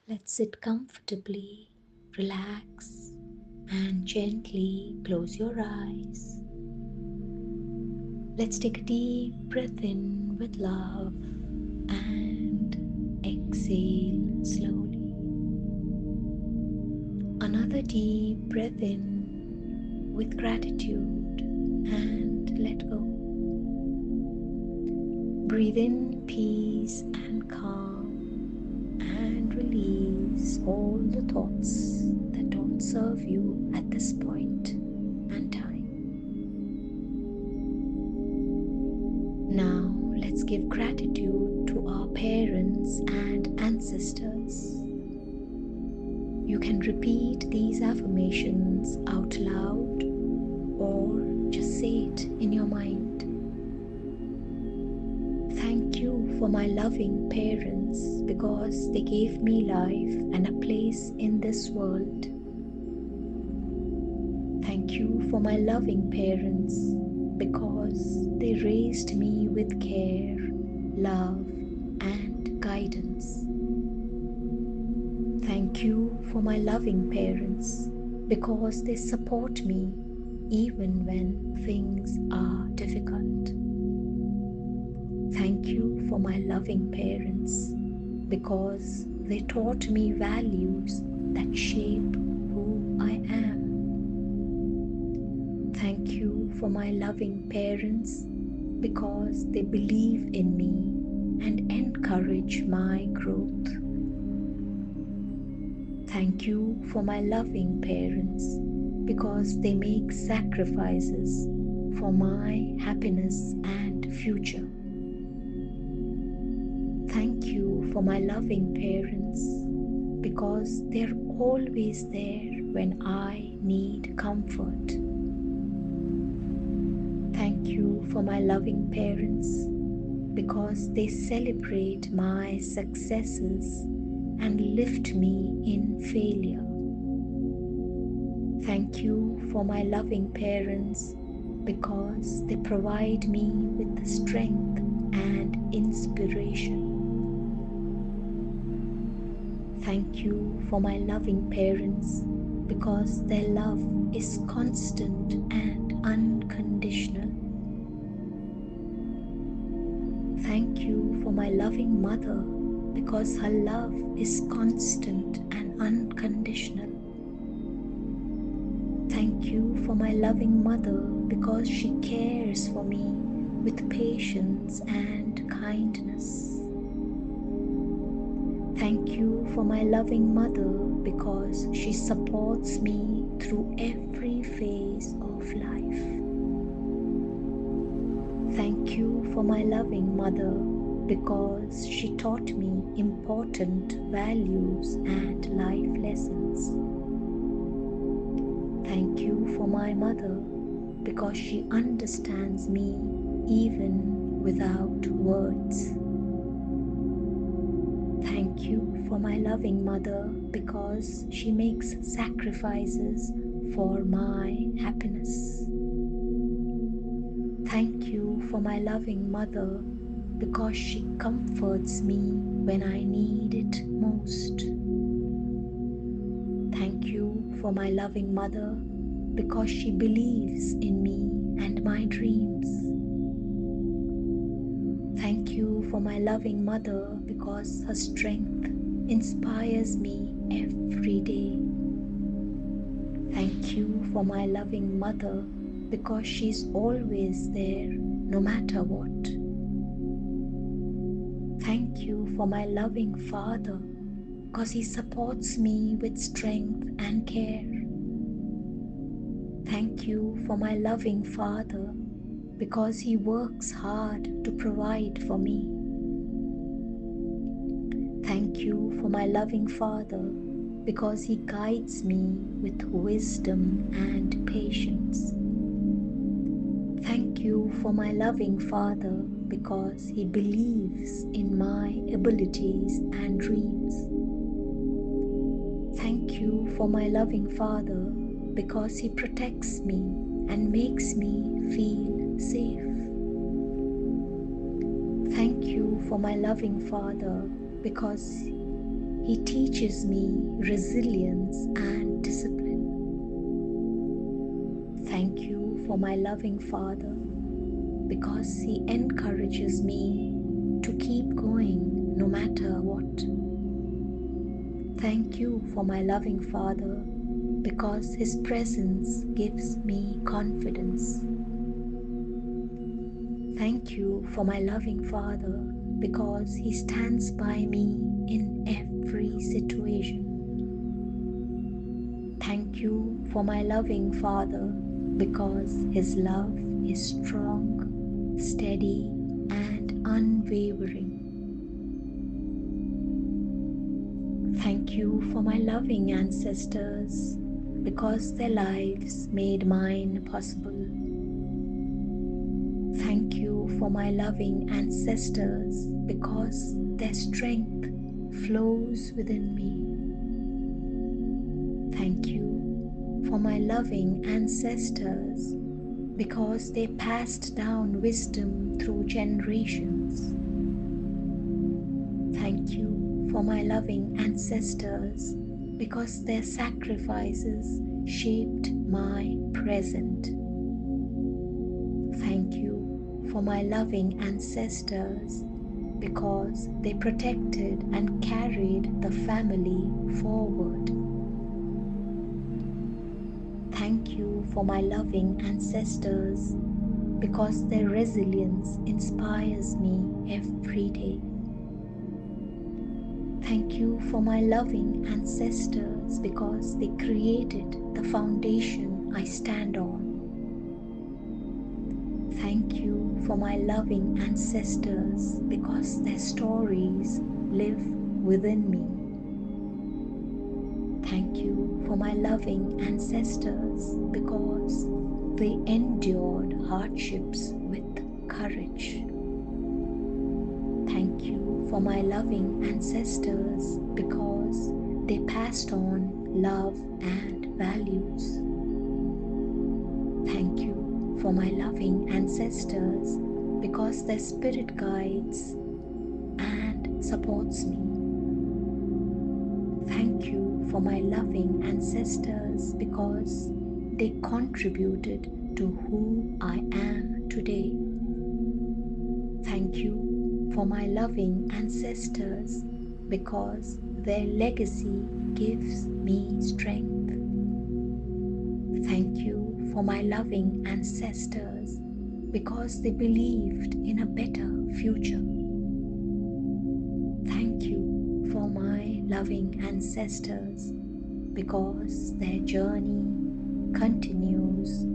Let's sit comfortably, relax, and gently close your eyes. Let's take a deep breath in with love and exhale slowly. Another deep breath in with gratitude and let go. Breathe in peace and calm and release all the thoughts that don't serve you at this point and time. Now let's give gratitude to our parents and ancestors. You can repeat these affirmations out loud or just say it in your mind. Thank you for my loving parents because they gave me life and a place in this world. Thank you for my loving parents because they raised me with care, love, and guidance. Thank you for my loving parents because they support me even when things are difficult. Thank you for my loving parents because they taught me values that shape who I am. Thank you for my loving parents because they believe in me and encourage my growth. Thank you for my loving parents because they make sacrifices for my happiness and future. Thank you for my loving parents because they're always there when I need comfort. Thank you for my loving parents because they celebrate my successes and lift me in failure. Thank you for my loving parents because they provide me with the strength and inspiration. Thank you for my loving parents because their love is constant and unconditional. Thank you for my loving mother because her love is constant and unconditional. Thank you for my loving mother because she cares for me with patience and kindness. Thank you for my loving mother because she supports me through every phase of life. Thank you for my loving mother because she taught me important values and life lessons. Thank you for my mother because she understands me even without words. Thank you for my loving mother because she makes sacrifices for my happiness. Thank you for my loving mother because she comforts me when I need it most. Thank you for my loving mother because she believes in me and my dreams. Thank you for my loving mother because her strength inspires me every day. Thank you for my loving mother because she's always there no matter what. Thank you for my loving father because he supports me with strength and care. Thank you for my loving father because he works hard to provide for me. Thank you for my loving father because he guides me with wisdom and patience. Thank you for my loving father because he believes in my abilities and dreams. Thank you for my loving father because he protects me and makes me feel safe. Thank you for my loving father because He teaches me resilience and discipline. Thank you for my loving Father, because He encourages me to keep going no matter what. Thank you for my loving Father, because His presence gives me confidence. Thank you for my loving Father, because He stands by me in every situation. Thank you for my loving Father, because His love is strong, steady, and unwavering. Thank you for my loving ancestors, because their lives made mine possible. Thank you for my loving ancestors, because their strength flows within me. Thank you for my loving ancestors, because they passed down wisdom through generations. Thank you for my loving ancestors, because their sacrifices shaped my present. Thank you for my loving ancestors, because they protected and carried the family forward. Thank you for my loving ancestors, because their resilience inspires me every day. Thank you for my loving ancestors, because they created the foundation I stand on. Thank you for my loving ancestors, because their stories live within me. Thank you for my loving ancestors, because they endured hardships with courage. Thank you for my loving ancestors, because they passed on love and values. Thank you for my loving ancestors, because their spirit guides and supports me. Thank you for my loving ancestors, because they contributed to who I am today. Thank you for my loving ancestors, because their legacy gives me strength. Thank you for my loving ancestors, because they believed in a better future. Thank you for my loving ancestors, because their journey continues